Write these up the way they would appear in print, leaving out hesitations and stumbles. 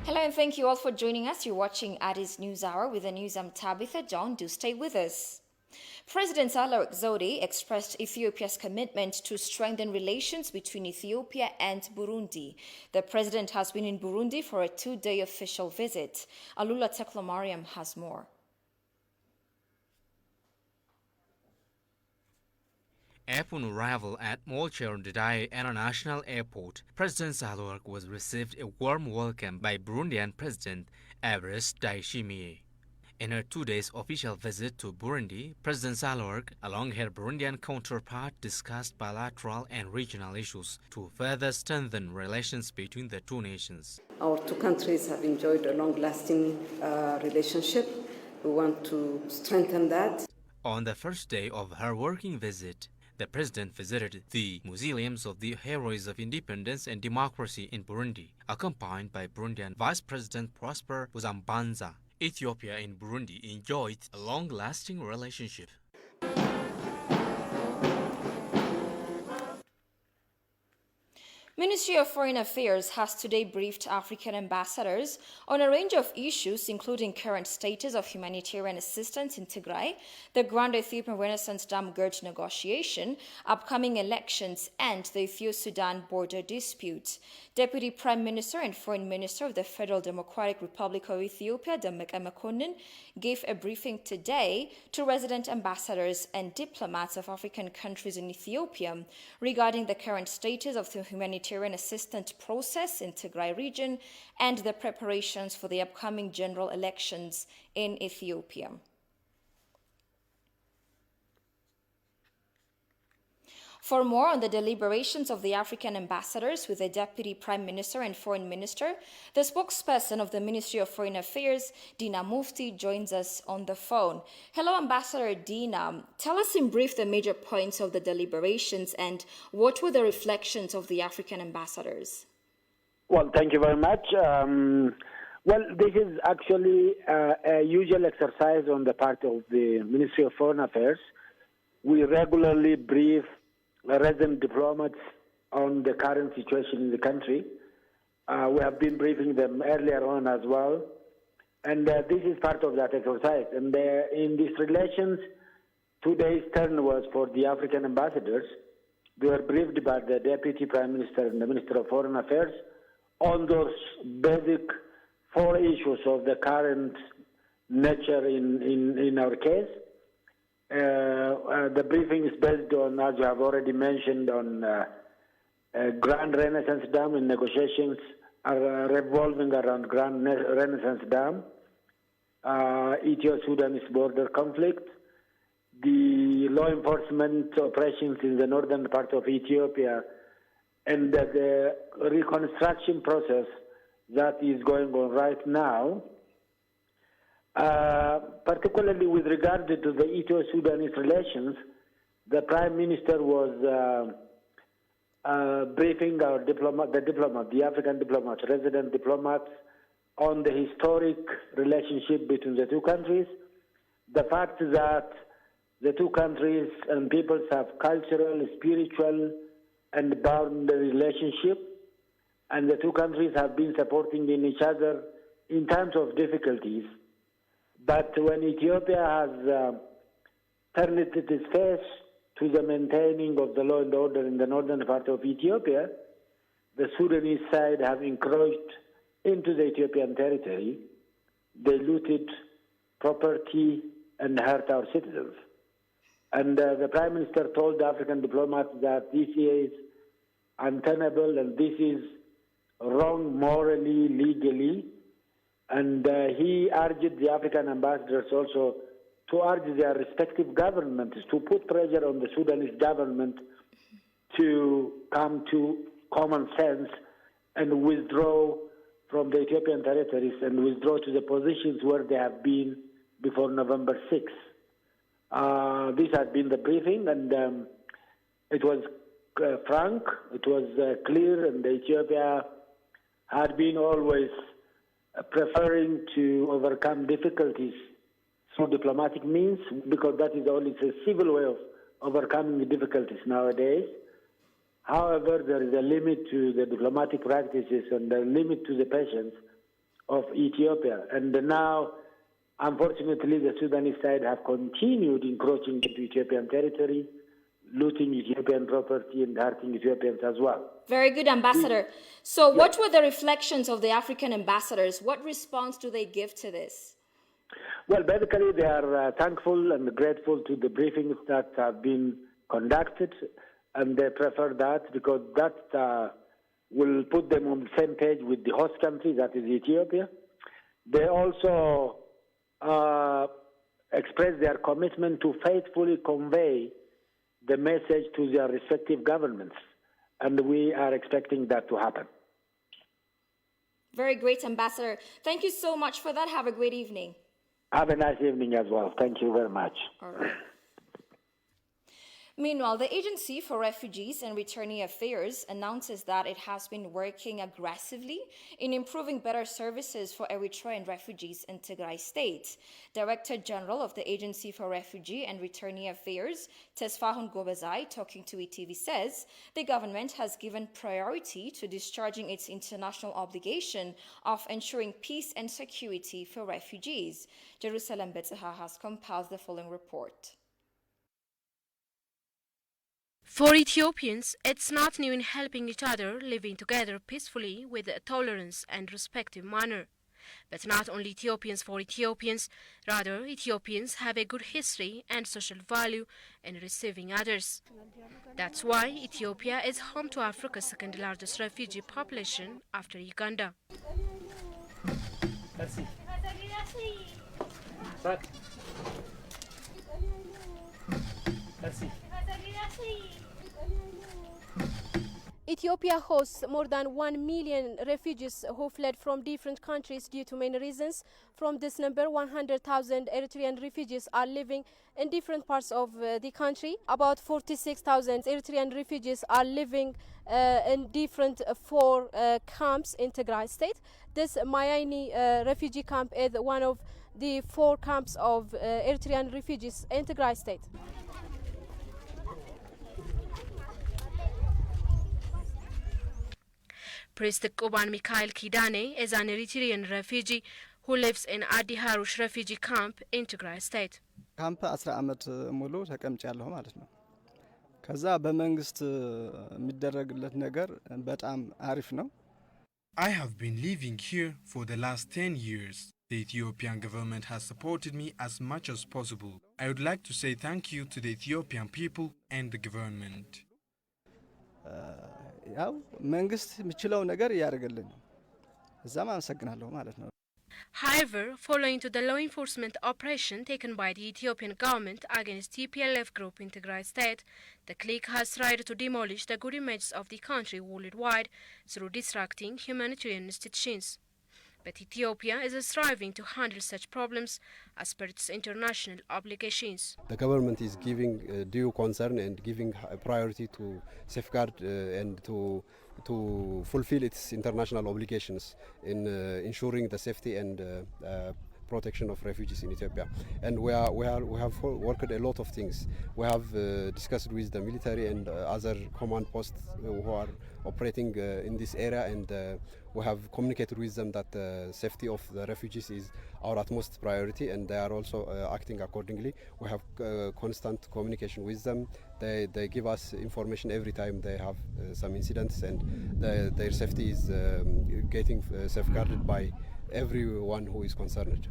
Hello and thank you all for joining us. You're watching Addis News Hour with the news. I'm Tabitha John. Do stay with us. President Sahle Zode expressed Ethiopia's commitment to strengthen relations between Ethiopia and Burundi. The president has been in Burundi for a two-day official visit. Alula Teklomariam has more. Upon arrival at Molcher Ndadaye International Airport, President Sahle was received a warm welcome by Burundian President Evariste Ndayishimiye. In her 2 days official visit to Burundi, President Sahle, along her Burundian counterpart, discussed bilateral and regional issues to further strengthen relations between the two nations. Our two countries have enjoyed a long-lasting relationship. We want to strengthen that. On the first day of her working visit, the president visited the Museums of the Heroes of Independence and Democracy in Burundi, accompanied by Burundian Vice President Prosper Uzambanza. Ethiopia and Burundi enjoyed a long-lasting relationship. Ministry of Foreign Affairs has today briefed African ambassadors on a range of issues, including current status of humanitarian assistance in Tigray, the Grand Ethiopian Renaissance Dam Gert negotiation, upcoming elections, and the Ethiopia-Sudan border dispute. Deputy Prime Minister and Foreign Minister of the Federal Democratic Republic of Ethiopia, Demeke Mekonnen, gave a briefing today to resident ambassadors and diplomats of African countries in Ethiopia regarding the current status of the humanitarian assistance process in Tigray region and the preparations for the upcoming general elections in Ethiopia. For more on the deliberations of the African ambassadors with the Deputy Prime Minister and Foreign Minister, the spokesperson of the Ministry of Foreign Affairs, Dina Mufti, joins us on the phone. Hello, Ambassador Dina. Tell us in brief the major points of the deliberations and what were the reflections of the African ambassadors? Well, thank you very much. This is actually a usual exercise on the part of the Ministry of Foreign Affairs. We regularly brief resident diplomats on the current situation in the country. We have been briefing them earlier on as well. And this is part of that exercise. And in these relations, 2 days' turn was for the African ambassadors. They were briefed by the Deputy Prime Minister and the Minister of Foreign Affairs on those basic four issues of the current nature in our case. The briefing is based on, as you have already mentioned, on Grand Renaissance Dam, and negotiations are revolving around Grand Renaissance Dam, Ethio-Sudanese border conflict, the law enforcement operations in the northern part of Ethiopia, and the reconstruction process that is going on right now. Particularly with regard to the Ethio-Sudanese relations, the Prime Minister was briefing the African diplomats, resident diplomats, on the historic relationship between the two countries, the fact that the two countries and peoples have cultural, spiritual, and boundary relationship, and the two countries have been supporting each other in times of difficulties. But when Ethiopia has turned its face to the maintaining of the law and order in the northern part of Ethiopia, the Sudanese side have encroached into the Ethiopian territory. They looted property and hurt our citizens. And the Prime Minister told the African diplomats that this is untenable and this is wrong morally, legally. And he urged the African ambassadors also to urge their respective governments to put pressure on the Sudanese government to come to common sense and withdraw from the Ethiopian territories and withdraw to the positions where they have been before November 6th. This had been the briefing, and it was frank, it was clear, and Ethiopia had been always preferring to overcome difficulties through diplomatic means, because that is only a civil way of overcoming the difficulties nowadays. However, there is a limit to the diplomatic practices and a limit to the patience of Ethiopia. And now, unfortunately, the Sudanese side have continued encroaching into Ethiopian territory, looting Ethiopian property and hurting Ethiopians as well. Very good, Ambassador. So what were the reflections of the African ambassadors? What response do they give to this? Well, basically, they are thankful and grateful to the briefings that have been conducted, and they prefer that because that will put them on the same page with the host country, that is Ethiopia. They also express their commitment to faithfully convey the message to their respective governments, and we are expecting that to happen. Very great, Ambassador. Thank you so much for that. Have a great evening. Have a nice evening as well. Thank you very much. All right. Meanwhile, the Agency for Refugees and Returnee Affairs announces that it has been working aggressively in improving better services for Eritrean refugees in Tigray State. Director General of the Agency for Refugee and Returnee Affairs, Tesfahun Gobezai, talking to ETV, says the government has given priority to discharging its international obligation of ensuring peace and security for refugees. Jerusalem Betzaha has compiled the following report. For Ethiopians, it's not new in helping each other living together peacefully with a tolerance and respectful manner. But not only Ethiopians for Ethiopians, rather Ethiopians have a good history and social value in receiving others. That's why Ethiopia is home to Africa's second largest refugee population after Uganda. Ethiopia hosts more than 1 million refugees who fled from different countries due to many reasons. From this number, 100,000 Eritrean refugees are living in different parts of the country. About 46,000 Eritrean refugees are living in different 4 camps in Tigray State. This Mayaini refugee camp is one of the 4 camps of Eritrean refugees in Tigray State. Priest Koban Mikhail Kidane is an Eritrean refugee who lives in Adi Harush refugee camp in Tigray State. ካምፕ 10 ዓመት ሙሉ ተቀምጫለሁ ማለት ነው። ከዛ በመንግስት የሚደረግለት ነገር በጣም አሪፍ ነው። I have been living here for the last 10 years. The Ethiopian government has supported me as much as possible. I would like to say thank you to the Ethiopian people and the government. ያው መንግስት የሚችለው ነገር ያደርግልኝ እዛም አመሰግናለሁ ማለት ነው። However, following to the law enforcement operation taken by the Ethiopian government against TPLF group in Tigray State, the clique has tried to demolish the good image of the country worldwide through disrupting humanitarian institutions. But Ethiopia is striving to handle such problems as per its international obligations. The government is giving due concern and giving priority to safeguard and to fulfill its international obligations in ensuring the safety and protection of refugees in Ethiopia. And we have worked a lot of things. We have discussed with the military and other command posts who are operating in this area, and we have communicated with them that the safety of the refugees is our utmost priority, and they are also acting accordingly. We have constant communication with them. They give us information every time they have some incidents, and their safety is getting safeguarded by everyone who is concerned.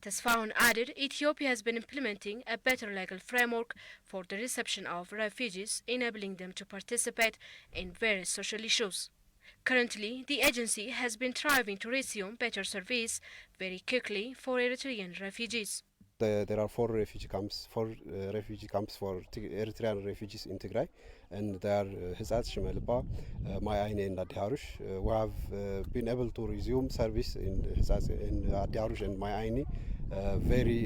Tesfahun added Ethiopia has been implementing a better legal framework for the reception of refugees, enabling them to participate in various social issues. Currently, the agency has been striving to resume better service very quickly for Eritrean refugees. There are 4 refugee camps for Eritrean refugees in Tigray, and they are Hizat, Shimelba, Mayaine and Adi Harush. We have been able to resume service in Hizat, in Adi Harush and Mayaine very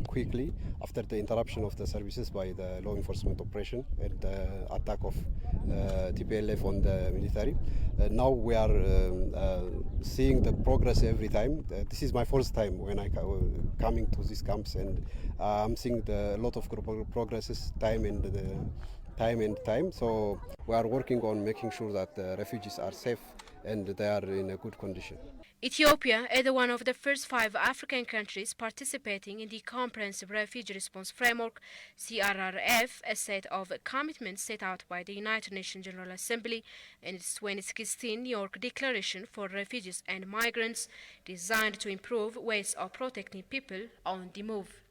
quickly after the interruption of the services by the law enforcement operation and the attack of TPLF on the military. Now we are seeing the progress every time. This is my first time when I coming to these camps, and I'm seeing a lot of progresses time. So we are working on making sure that the refugees are safe and they are in a good condition. Ethiopia is one of the first 5 African countries participating in the Comprehensive Refugee Response Framework, CRRF, a set of commitments set out by the United Nations General Assembly in its 2016 New York Declaration for Refugees and Migrants, designed to improve ways of protecting people on the move.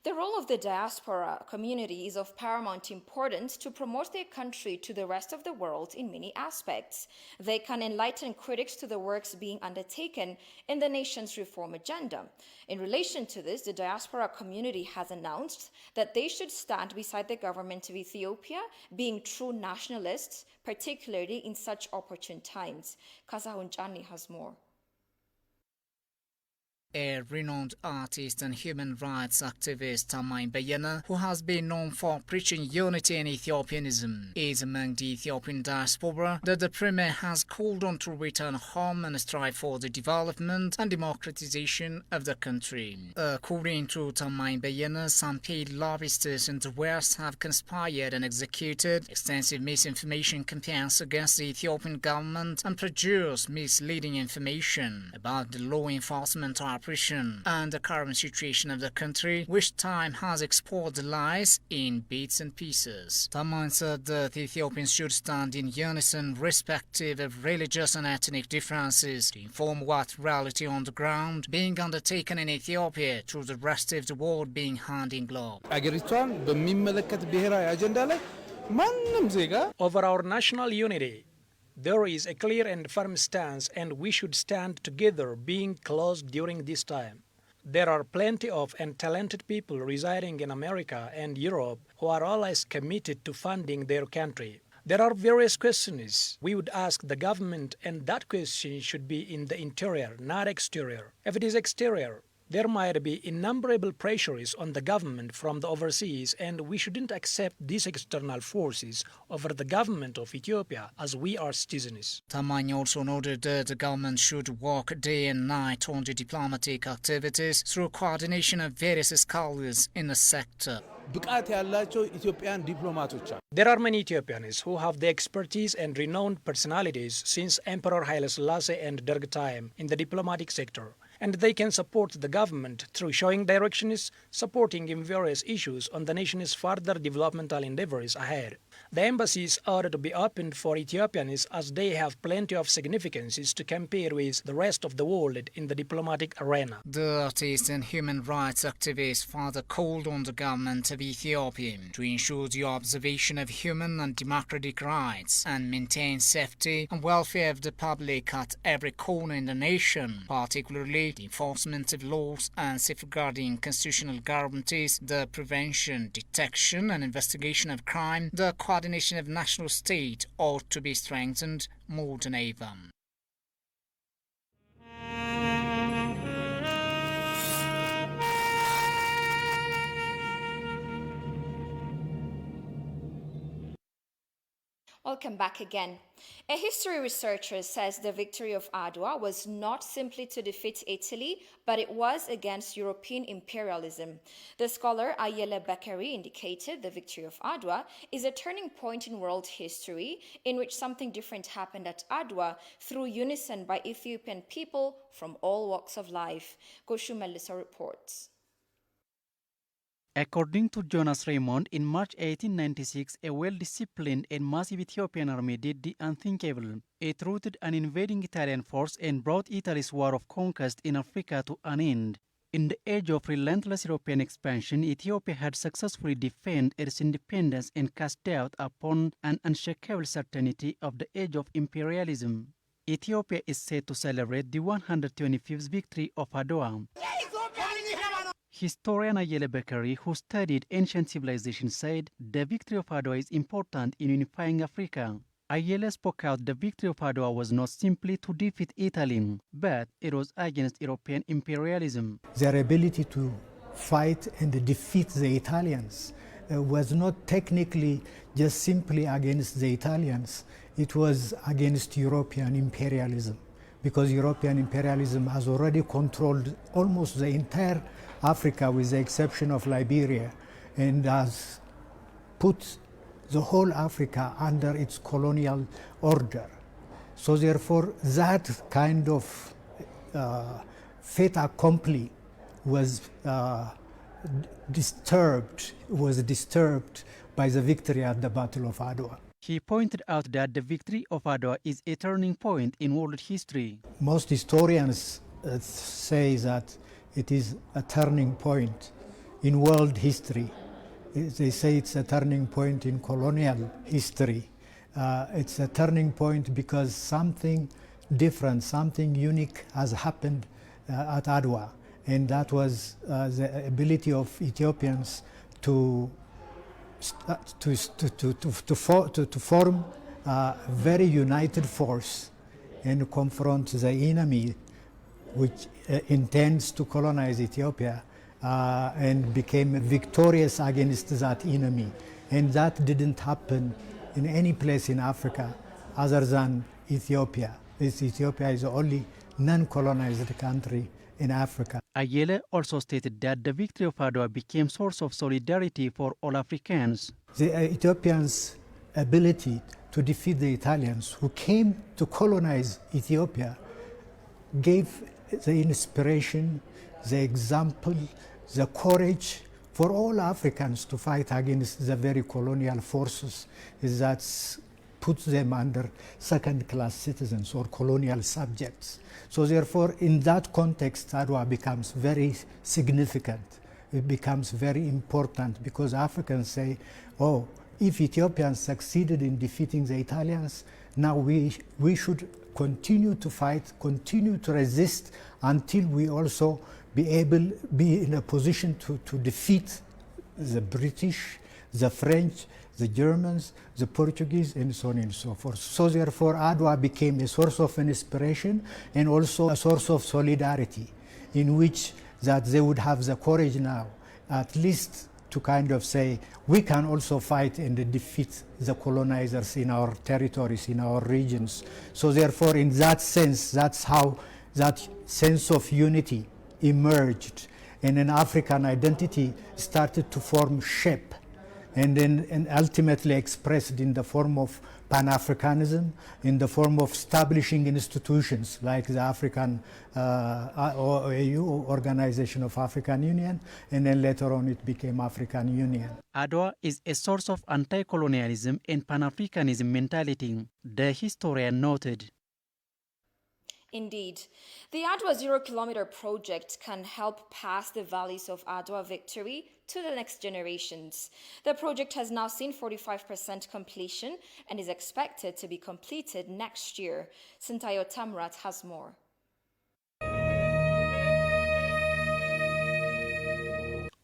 The role of the diaspora community is of paramount importance to promote their country to the rest of the world in many aspects. They can enlighten critics to the works being undertaken in the nation's reform agenda. In relation to this, the diaspora community has announced that they should stand beside the government of Ethiopia, being true nationalists, particularly in such opportune times. Kasahun Chani has more. A renowned artist and human rights activist, Tamay Beyene, who has been known for preaching unity and Ethiopianism, is among the Ethiopian diaspora that the Premier has called on to return home and strive for the development and democratization of the country. According to Tamay Beyene, some paid lobbyists in the West have conspired and executed extensive misinformation campaigns against the Ethiopian government and produced misleading information about the law enforcement and the current situation of the country, which time has exposed the lies in bits and pieces. Tamay said that Ethiopians should stand in unison, irrespective of religious and ethnic differences, to inform what reality on the ground being undertaken in Ethiopia through the rest of the world being hand in glove. Over our national unity, there is a clear and firm stance, and we should stand together, being close during this time. There are plenty of and talented people residing in America and Europe who are always committed to funding their country. There are various questions we would ask the government, and that question should be in the interior, not exterior. If it is exterior, there might be innumerable pressures on the government from the overseas, and we shouldn't accept these external forces over the government of Ethiopia as we are citizens. Tamay also noted that the government should work day and night on the diplomatic activities through coordination of various scholars in the sector. There are many Ethiopians who have the expertise and renowned personalities since Emperor Haile Selassie and Derg time in the diplomatic sector, and they can support the government through showing directions, supporting in various issues on the nation's further developmental endeavors ahead. The embassies are to be opened for Ethiopians as they have plenty of significances to compare with the rest of the world in the diplomatic arena. The artist and human rights activist further called on the government of Ethiopia to ensure the observation of human and democratic rights and maintain safety and welfare of the public at every corner in the nation, particularly the enforcement of laws and safeguarding constitutional guarantees, the prevention, detection and investigation of crime, the coordination of national state ought to be strengthened more than ever. Welcome back again. A history researcher says the victory of Adwa was not simply to defeat Italy, but it was against European imperialism. The scholar Ayele Bakari indicated the victory of Adwa is a turning point in world history in which something different happened at Adwa through unison by Ethiopian people from all walks of life. Goshu Melissa reports. According to Jonas Raymond, in March 1896, a well-disciplined and massive Ethiopian army did the unthinkable. It routed an invading Italian force and brought Italy's war of conquest in Africa to an end. In the age of relentless European expansion, Ethiopia had successfully defended its independence and cast doubt upon an unshakable certainty of the age of imperialism. Ethiopia is said to celebrate the 125th victory of Adwa. Historian Ayele Bakari, who studied ancient civilization, said the victory of Adwa is important in unifying Africa. Ayele spoke out the victory of Adwa was not simply to defeat Italy, but it was against European imperialism. Their ability to fight and defeat the Italians was not technically just simply against the Italians, it was against European imperialism, because European imperialism has already controlled almost the entire Africa with the exception of Liberia, and has put the whole Africa under its colonial order. So therefore, that kind of fait accompli was disturbed by the victory at the Battle of Adwa. He pointed out that the victory of Adwa is a turning point in world history. Most historians say that it is a turning point in world history. They say it's a turning point in colonial history. It's a turning point because something different, something unique has happened at Adwa, and that was the ability of Ethiopians to form a very united force and confront the enemy which intends to colonize Ethiopia, and became victorious against that enemy. And that didn't happen in any place in Africa other than Ethiopia. Ethiopia is the only non-colonized country in Africa. Ayele also stated that the victory of Adwa became source of solidarity for all Africans. The Ethiopians' ability to defeat the Italians who came to colonize Ethiopia gave the inspiration, the example, the courage for all Africans to fight against the very colonial forces that puts them under second-class citizens or colonial subjects. So therefore, in that context, Adwa becomes very significant. It becomes very important because Africans say, oh, if Ethiopians succeeded in defeating the Italians, now we should continue to fight, continue to resist until we also be in a position to defeat the British, the French, the Germans, the Portuguese, and so on and so forth. So therefore, Adwa became a source of inspiration and also a source of solidarity, in which that they would have the courage now, at least to kind of say, we can also fight and defeat the colonizers in our territories, in our regions. So therefore, in that sense, that's how that sense of unity emerged, and an African identity started to form shape, and then ultimately expressed in the form of Pan-Africanism, in the form of establishing institutions like the African OAU, Organization of African Union, and then later on it became African Union. Adwa is a source of anti-colonialism and Pan-Africanism mentality, the historian noted. Indeed, the Adwa Zero-Kilometer project can help pass the values of Adwa victory to the next generations. The project has now seen 45% completion and is expected to be completed next year. Sintayo Tamrat has more.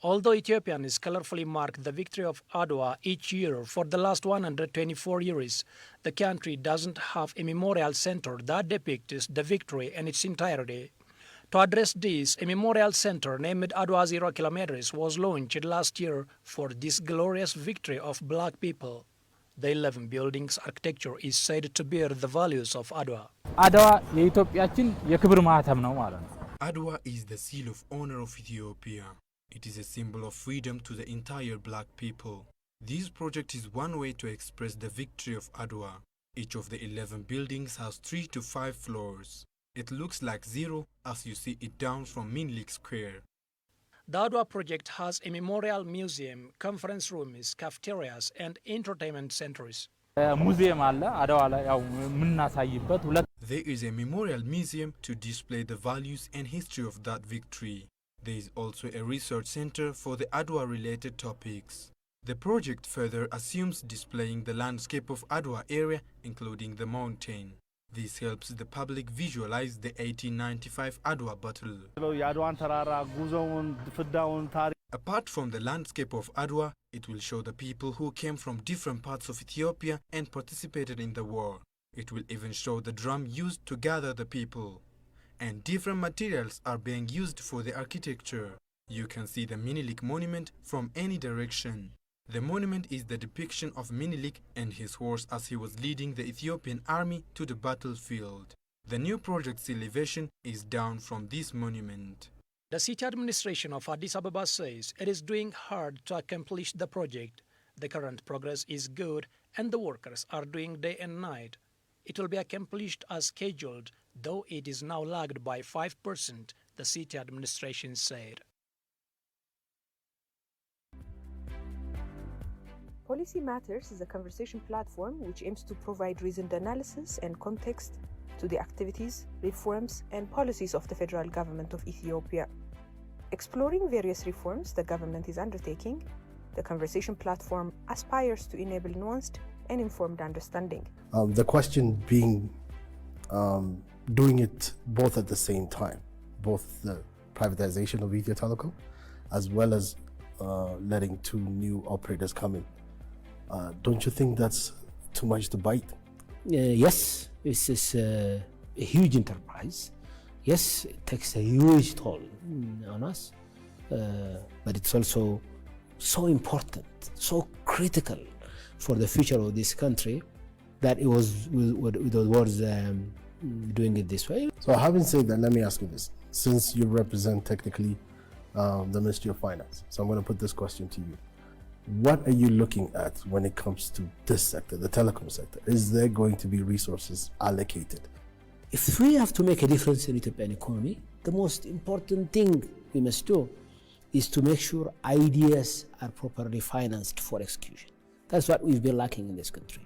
Although Ethiopians colorfully mark the victory of Adwa each year for the last 124 years, the country doesn't have a memorial center that depicts the victory in its entirety. To address this, a memorial center named Adwa Zero Kilometers was launched last year for this glorious victory of black people. The 11 buildings architecture is said to bear the values of Adwa. Adwa is the seal of honor of Ethiopia. It is a symbol of freedom to the entire black people. This project is one way to express the victory of Adwa. Each of the 11 buildings has 3 to 5 floors. It looks like zero as you see it down from Minilik Square. The Adwa project has a memorial museum, conference rooms, cafeterias, and entertainment centers. There is a memorial museum to display the values and history of that victory. There is also a research center for the Adwa-related topics. The project further assumes displaying the landscape of Adwa area, including the mountain. This helps the public visualize the 1895 Adwa battle. Apart from the landscape of Adwa, it will show the people who came from different parts of Ethiopia and participated in the war. It will even show the drum used to gather the people. And different materials are being used for the architecture. You can see the Minilik monument from any direction. The monument is the depiction of Minilik and his horse as he was leading the Ethiopian army to the battlefield. The new project's elevation is down from this monument. The city administration of Addis Ababa says it is doing hard to accomplish the project. The current progress is good and the workers are doing day and night. It will be accomplished as scheduled, though it is now lagged by 5%, the city administration said. Policy Matters is a conversation platform which aims to provide reasoned analysis and context to the activities, reforms, and policies of the federal government of Ethiopia. Exploring various reforms the government is undertaking, the conversation platform aspires to enable nuanced and informed understanding. The question being doing it both at the same time, both the privatization of Ethio Telecom as well as letting 2 new operators come in. Don't you think that's too much to bite? Yes, this is a huge enterprise. Yes, it takes a huge toll on us, but it's also so important, so critical for the future of this country that it was worth doing it this way. So having said that, let me ask you this. Since you represent technically the Ministry of Finance, so I'm going to put this question to you. What are you looking at when it comes to this sector, the telecom sector? Is there going to be resources allocated? If we have to make a difference in Ethiopian economy, the most important thing we must do is to make sure ideas are properly financed for execution. That's what we've been lacking in this country.